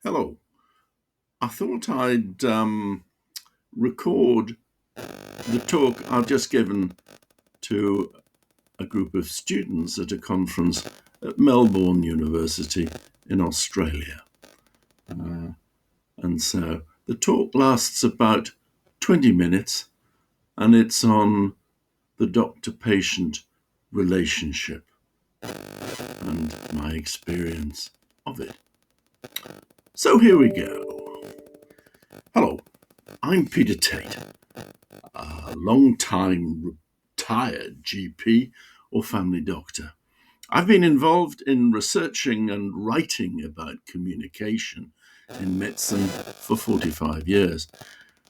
Hello. I thought I'd record the talk I've just given to a group of students at a conference at Melbourne University in Australia. And so the talk lasts about 20 minutes and it's on the doctor-patient relationship and my experience of it. So here we go. Hello, I'm Peter Tate, a long-time retired GP or family doctor. I've been involved in researching and writing about communication in medicine for 45 years.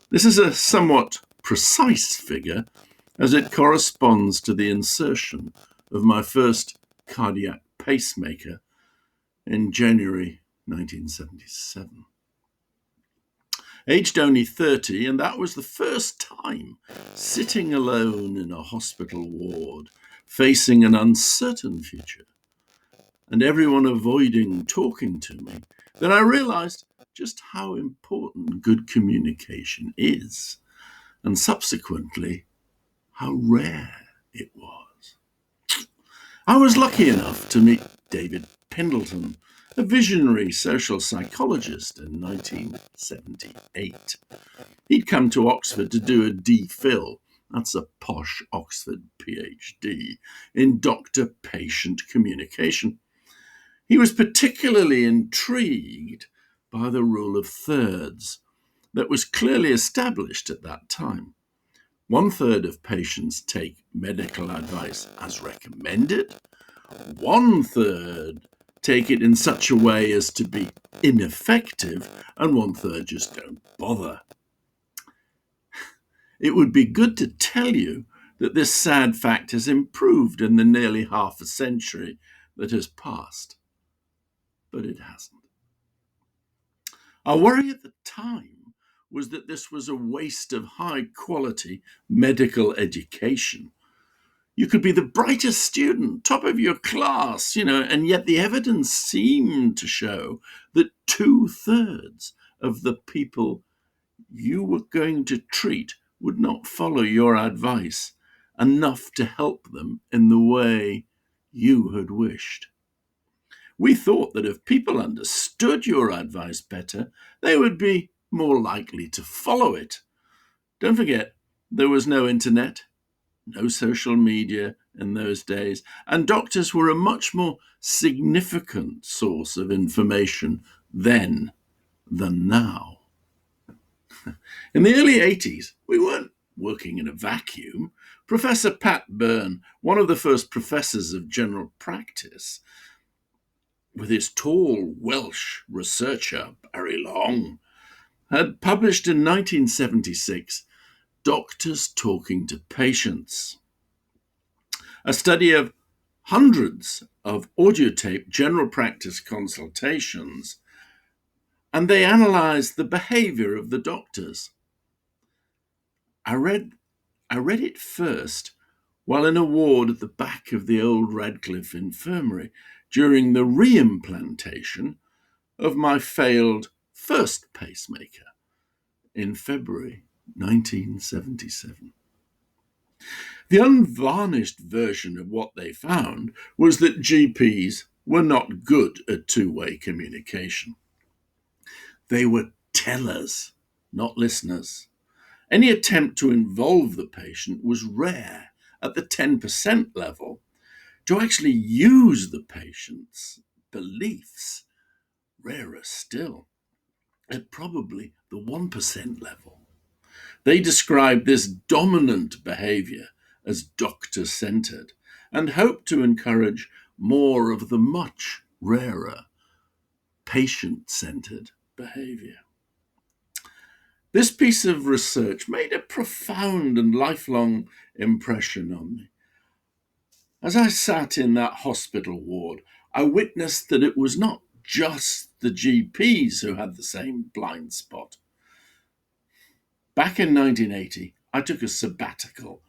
This is a somewhat precise figure as it corresponds to the insertion of my first cardiac pacemaker in January 1977. Aged only 30, and that was the first time sitting alone in a hospital ward, facing an uncertain future, and everyone avoiding talking to me, that I realized just how important good communication is, and subsequently, how rare it was. I was lucky enough to meet David Pendleton, a visionary social psychologist in 1978. He'd come to Oxford to do a DPhil, that's a posh Oxford PhD, in doctor-patient communication. He was particularly intrigued by the rule of thirds that was clearly established at that time. 1/3 of patients take medical advice as recommended, 1/3 take it in such a way as to be ineffective, and 1/3 just don't bother. It would be good to tell you that this sad fact has improved in the nearly half a century that has passed, but it hasn't. Our worry at the time was that this was a waste of high-quality medical education. You could be the brightest student, top of your class, and yet the evidence seemed to show that 2/3 of the people you were going to treat would not follow your advice enough to help them in the way you had wished. We thought that if people understood your advice better, they would be more likely to follow it. Don't forget, there was no internet, no social media in those days, and doctors were a much more significant source of information then than now. In the early 80s, we weren't working in a vacuum. Professor Pat Byrne, one of the first professors of general practice, with his tall Welsh researcher, Barry Long, had published in 1976 Doctors Talking to Patients, a study of hundreds of audio-taped general practice consultations, and they analysed the behaviour of the doctors. I read it first while in a ward at the back of the old Radcliffe Infirmary during the reimplantation of my failed first pacemaker in February 1977. The unvarnished version of what they found was that GPs were not good at two-way communication. They were tellers, not listeners. Any attempt to involve the patient was rare at the 10% level. To actually use the patient's beliefs, rarer still, at probably the 1% level. They described this dominant behavior as doctor-centered and hoped to encourage more of the much rarer patient-centered behavior. This piece of research made a profound and lifelong impression on me. As I sat in that hospital ward, I witnessed that it was not just the GPs who had the same blind spot. Back in 1980, I took a sabbatical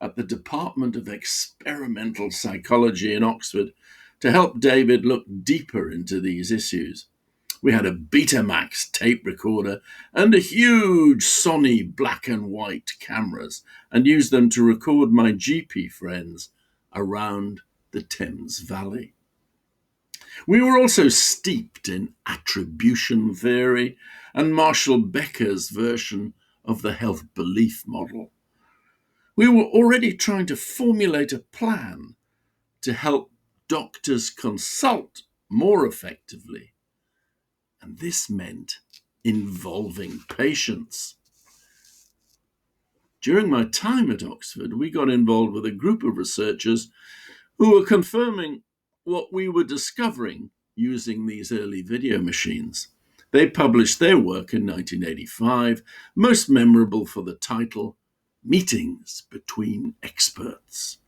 at the Department of Experimental Psychology in Oxford to help David look deeper into these issues. We had a Betamax tape recorder and a huge Sony black and white cameras and used them to record my GP friends around the Thames Valley. We were also steeped in attribution theory and Marshall Becker's version of the health belief model. We were already trying to formulate a plan to help doctors consult more effectively, and this meant involving patients. During my time at Oxford, we got involved with a group of researchers who were confirming what we were discovering using these early video machines. They published their work in 1985, most memorable for the title, Meetings Between Experts,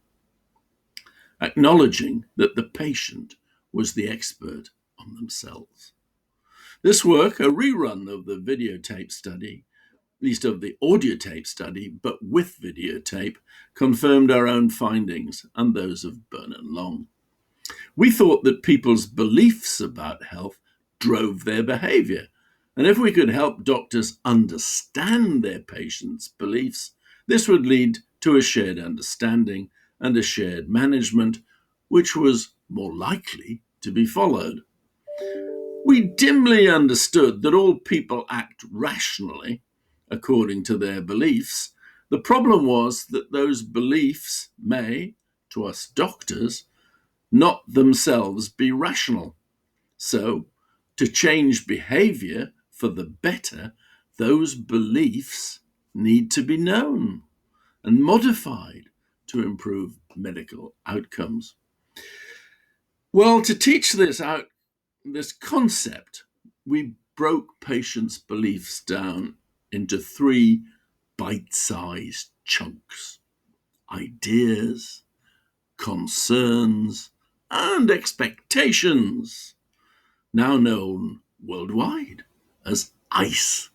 acknowledging that the patient was the expert on themselves. This work, a rerun of the videotape study, at least of the audio tape study, but with videotape, confirmed our own findings and those of Byrne and Long. We thought that people's beliefs about health drove their behavior, and if we could help doctors understand their patients' beliefs, this would lead to a shared understanding and a shared management, which was more likely to be followed. We dimly understood that all people act rationally according to their beliefs. The problem was that those beliefs may, to us doctors, not themselves be rational. So, to change behavior for the better, those beliefs need to be known and modified to improve medical outcomes. Well, to teach this concept, we broke patients' beliefs down into 3 bite-sized chunks: ideas, concerns, and expectations, now known worldwide as ICE.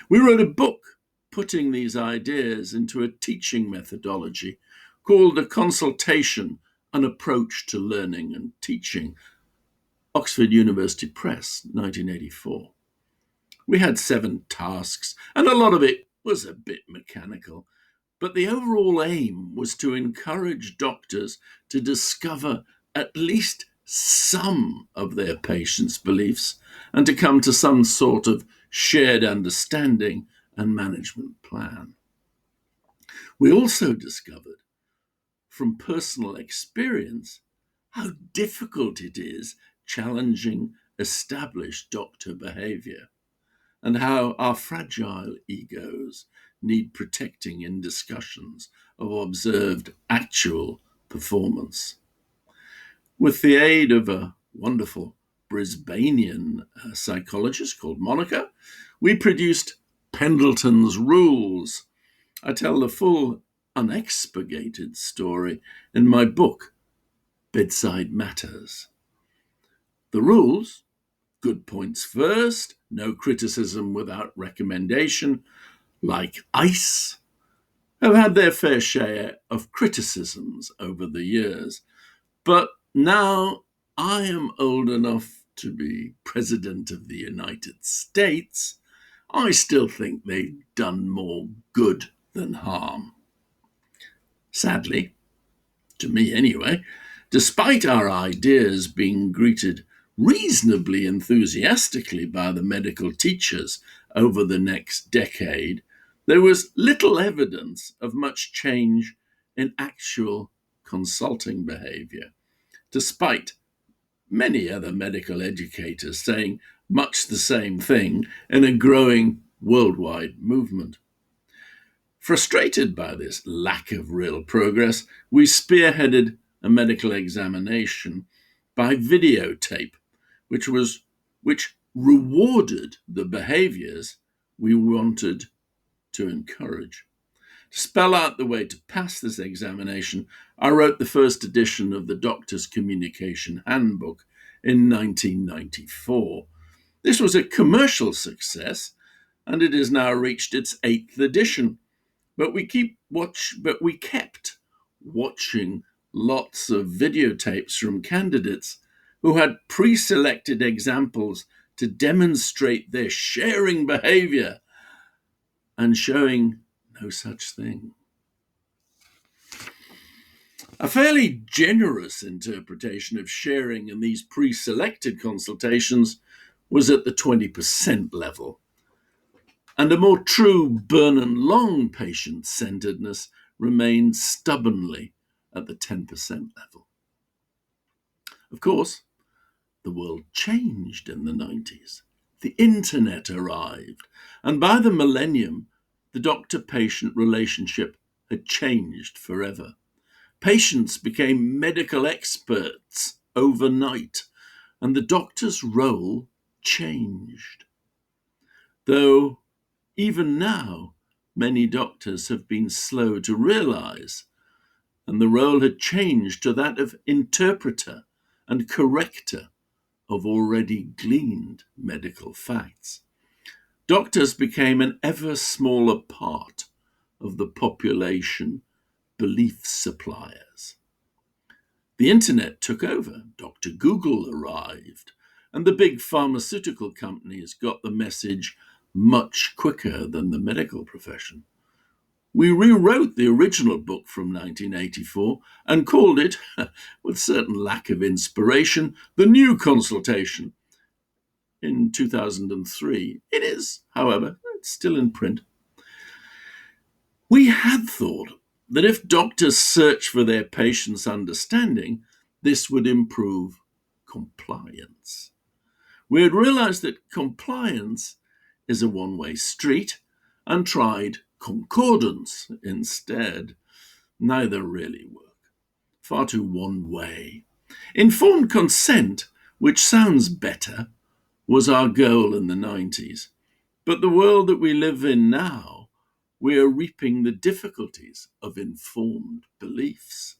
We wrote a book putting these ideas into a teaching methodology called A Consultation, an Approach to Learning and Teaching, Oxford University Press, 1984. We had 7 tasks, and a lot of it was a bit mechanical, but the overall aim was to encourage doctors to discover at least some of their patients' beliefs and to come to some sort of shared understanding and management plan. We also discovered from personal experience how difficult it is challenging established doctor behavior, and how our fragile egos need protecting in discussions of observed actual performance. With the aid of a wonderful Brisbanean psychologist called Monica, we produced Pendleton's Rules. I tell the full unexpurgated story in my book, Bedside Matters. The rules: good points first, no criticism without recommendation, like ICE, have had their fair share of criticisms over the years. But now I am old enough to be President of the United States, I still think they've done more good than harm. Sadly, to me anyway, despite our ideas being greeted reasonably enthusiastically by the medical teachers over the next decade, there was little evidence of much change in actual consulting behavior, despite many other medical educators saying much the same thing in a growing worldwide movement. Frustrated by this lack of real progress, we spearheaded a medical examination by videotape, which rewarded the behaviors we wanted to encourage. To spell out the way to pass this examination, I wrote the first edition of the Doctor's Communication Handbook in 1994. This was a commercial success, and it has now reached its 8th edition. But we kept watching lots of videotapes from candidates who had pre-selected examples to demonstrate their sharing behavior and showing no such thing. A fairly generous interpretation of sharing in these pre-selected consultations was at the 20% level, and a more true Burn-and-Long patient-centeredness remained stubbornly at the 10% level. Of course, the world changed in the 90s. The internet arrived, and by the millennium, the doctor-patient relationship had changed forever. Patients became medical experts overnight, and the doctor's role changed. Though even now, many doctors have been slow to realize, and the role had changed to that of interpreter and corrector of already gleaned medical facts. Doctors became an ever smaller part of the population belief suppliers. The internet took over, Dr. Google arrived, and the big pharmaceutical companies got the message much quicker than the medical profession. We rewrote the original book from 1984 and called it, with certain lack of inspiration, The New Consultation. In 2003. It is, however, it's still in print. We had thought that if doctors search for their patients' understanding, this would improve compliance. We had realized that compliance is a one-way street and tried concordance instead. Neither really work. Far too one-way. Informed consent, which sounds better, was our goal in the 90s. But the world that we live in now, we are reaping the difficulties of informed beliefs.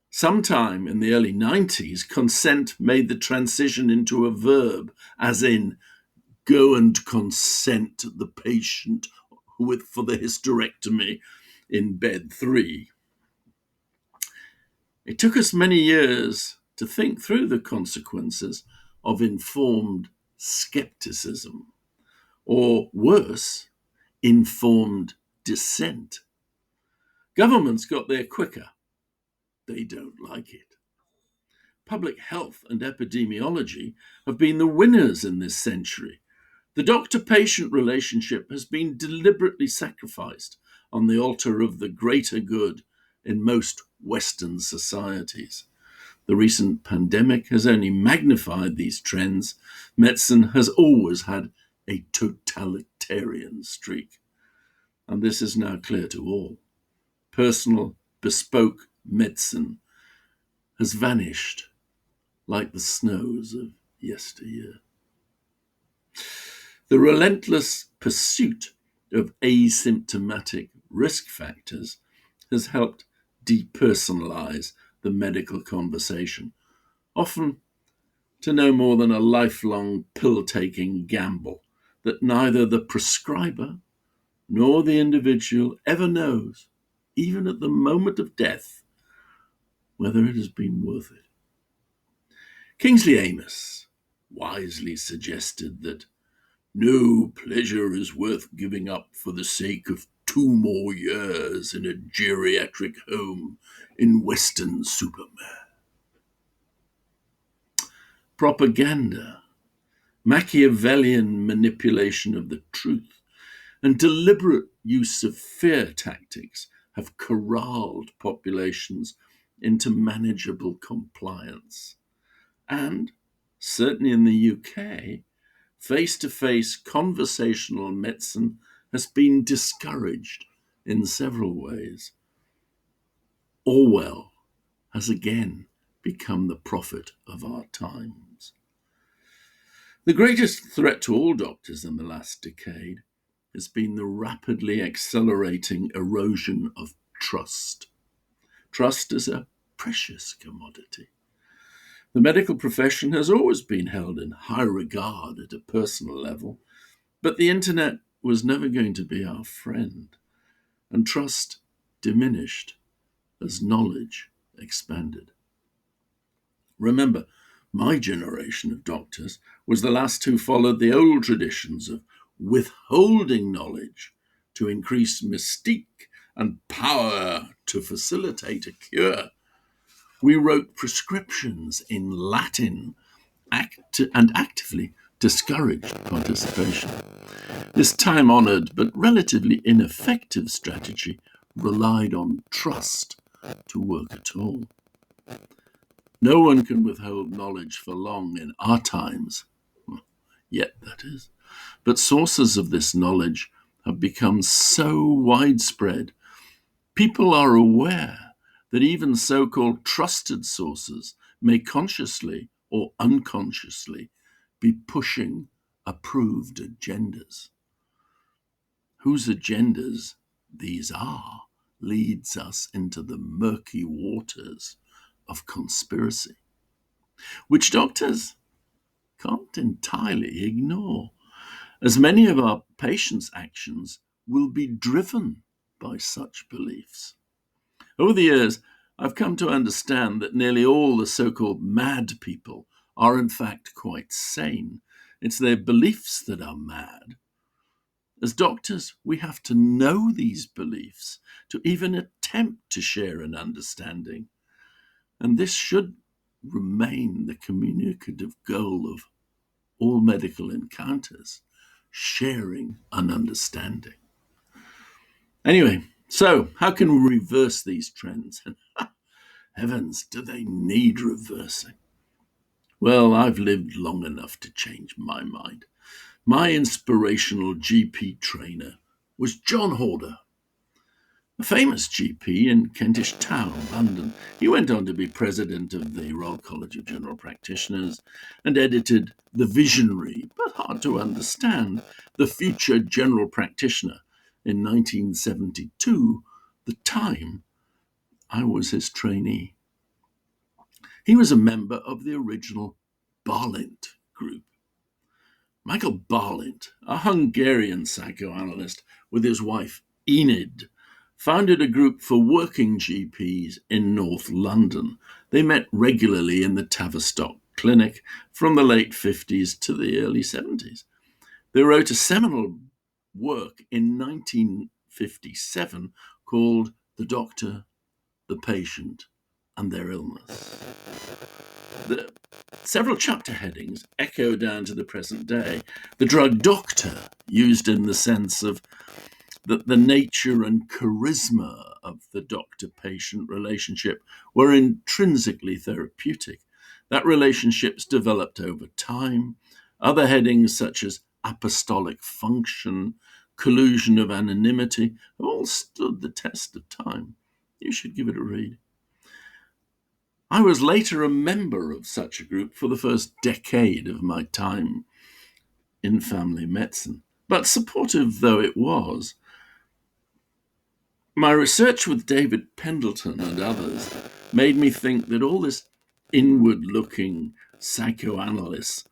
Sometime in the early 90s, consent made the transition into a verb, as in, go and consent the patient for the hysterectomy in bed 3. It took us many years to think through the consequences of informed skepticism, or worse, informed dissent. Governments got there quicker. They don't like it. Public health and epidemiology have been the winners in this century. The doctor-patient relationship has been deliberately sacrificed on the altar of the greater good in most Western societies. The recent pandemic has only magnified these trends. Medicine has always had a totalitarian streak, and this is now clear to all. Personal, bespoke medicine has vanished like the snows of yesteryear. The relentless pursuit of asymptomatic risk factors has helped depersonalize the medical conversation, often to no more than a lifelong pill-taking gamble that neither the prescriber nor the individual ever knows, even at the moment of death, whether it has been worth it. Kingsley Amis wisely suggested that no pleasure is worth giving up for the sake of 2 more years in a geriatric home in Weston-super-Mare. Propaganda, Machiavellian manipulation of the truth, and deliberate use of fear tactics have corralled populations into manageable compliance. And, certainly in the UK, face-to-face conversational medicine has been discouraged in several ways. Orwell has again become the prophet of our times. The greatest threat to all doctors in the last decade has been the rapidly accelerating erosion of trust. Trust is a precious commodity. The medical profession has always been held in high regard at a personal level, but the internet was never going to be our friend, and trust diminished as knowledge expanded. Remember, My generation of doctors was the last who followed the old traditions of withholding knowledge to increase mystique and power to facilitate a cure. We wrote prescriptions in Latin and actively discouraged participation. This time-honored but relatively ineffective strategy relied on trust to work at all. No one can withhold knowledge for long in our times, yet that is. But sources of this knowledge have become so widespread, people are aware that even so-called trusted sources may consciously or unconsciously be pushing approved agendas. Whose agendas these are leads us into the murky waters of conspiracy, which doctors can't entirely ignore, as many of our patients' actions will be driven by such beliefs. Over the years, I've come to understand that nearly all the so-called mad people are in fact quite sane. It's their beliefs that are mad. As doctors, we have to know these beliefs to even attempt to share an understanding. And this should remain the communicative goal of all medical encounters, sharing an understanding. Anyway, so how can we reverse these trends? And heavens, do they need reversing? Well, I've lived long enough to change my mind. My inspirational GP trainer was John Horder, a famous GP in Kentish Town, London. He went on to be president of the Royal College of General Practitioners and edited The Visionary, but hard to understand, The Future General Practitioner in 1972, the time I was his trainee. He was a member of the original Barlint group. Michael Barlint, a Hungarian psychoanalyst with his wife Enid, founded a group for working GPs in North London. They met regularly in the Tavistock Clinic from the late 50s to the early 70s. They wrote a seminal work in 1957 called The Doctor, the Patient, and Their Illness. The several chapter headings echo down to the present day. The drug doctor, used in the sense of the nature and charisma of the doctor-patient relationship were intrinsically therapeutic. That relationship's developed over time. Other headings such as apostolic function, collusion of anonymity, have all stood the test of time. You should give it a read. I was later a member of such a group for the first decade of my time in family medicine. But supportive though it was, my research with David Pendleton and others made me think that all this inward-looking psychoanalysis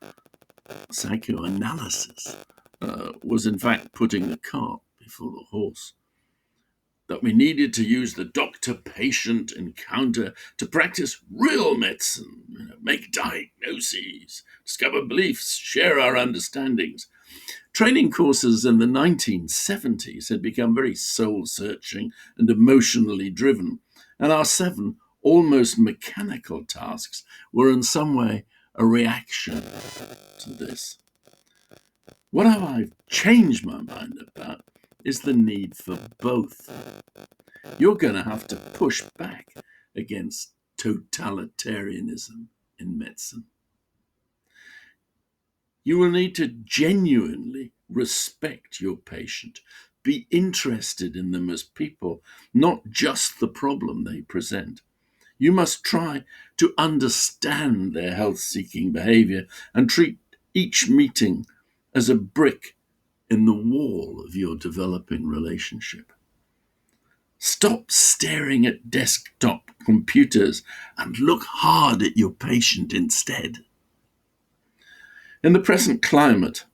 was in fact putting the cart before the horse. That we needed to use the doctor-patient encounter to practice real medicine, make diagnoses, discover beliefs, share our understandings. Training courses in the 1970s had become very soul-searching and emotionally driven, and our 7 almost mechanical tasks were in some way a reaction to this. What have I changed my mind about is the need for both. You're going to have to push back against totalitarianism in medicine. You will need to genuinely respect your patient, be interested in them as people, not just the problem they present. You must try to understand their health-seeking behavior and treat each meeting as a brick in the wall of your developing relationship. Stop staring at desktop computers and look hard at your patient instead. In the present climate,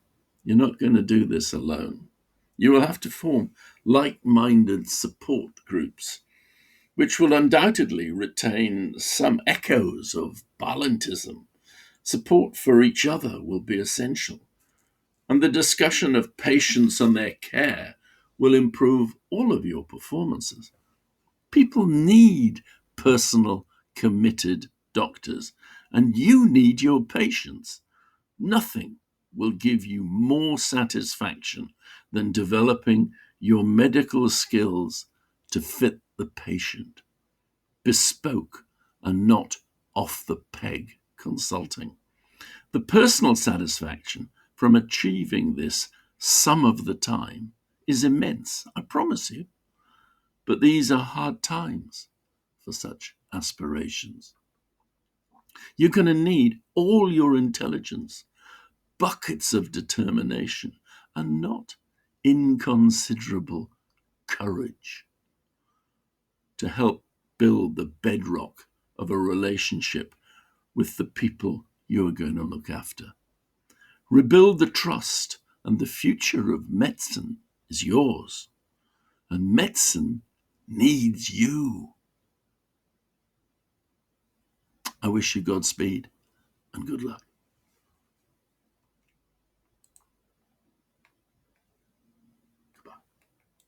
you're not going to do this alone. You will have to form like-minded support groups, which will undoubtedly retain some echoes of Barlintism, Support for each other will be essential, and the discussion of patients and their care will improve all of your performances. People need personal, committed doctors, and you need your patients. Nothing will give you more satisfaction than developing your medical skills to fit the patient. Bespoke and not off the peg consulting. The personal satisfaction from achieving this some of the time is immense, I promise you. But these are hard times for such aspirations. You're going to need all your intelligence, buckets of determination, and not inconsiderable courage to help build the bedrock of a relationship with the people you are going to look after. Rebuild the trust, and the future of medicine is yours. And medicine needs you. I wish you Godspeed and good luck.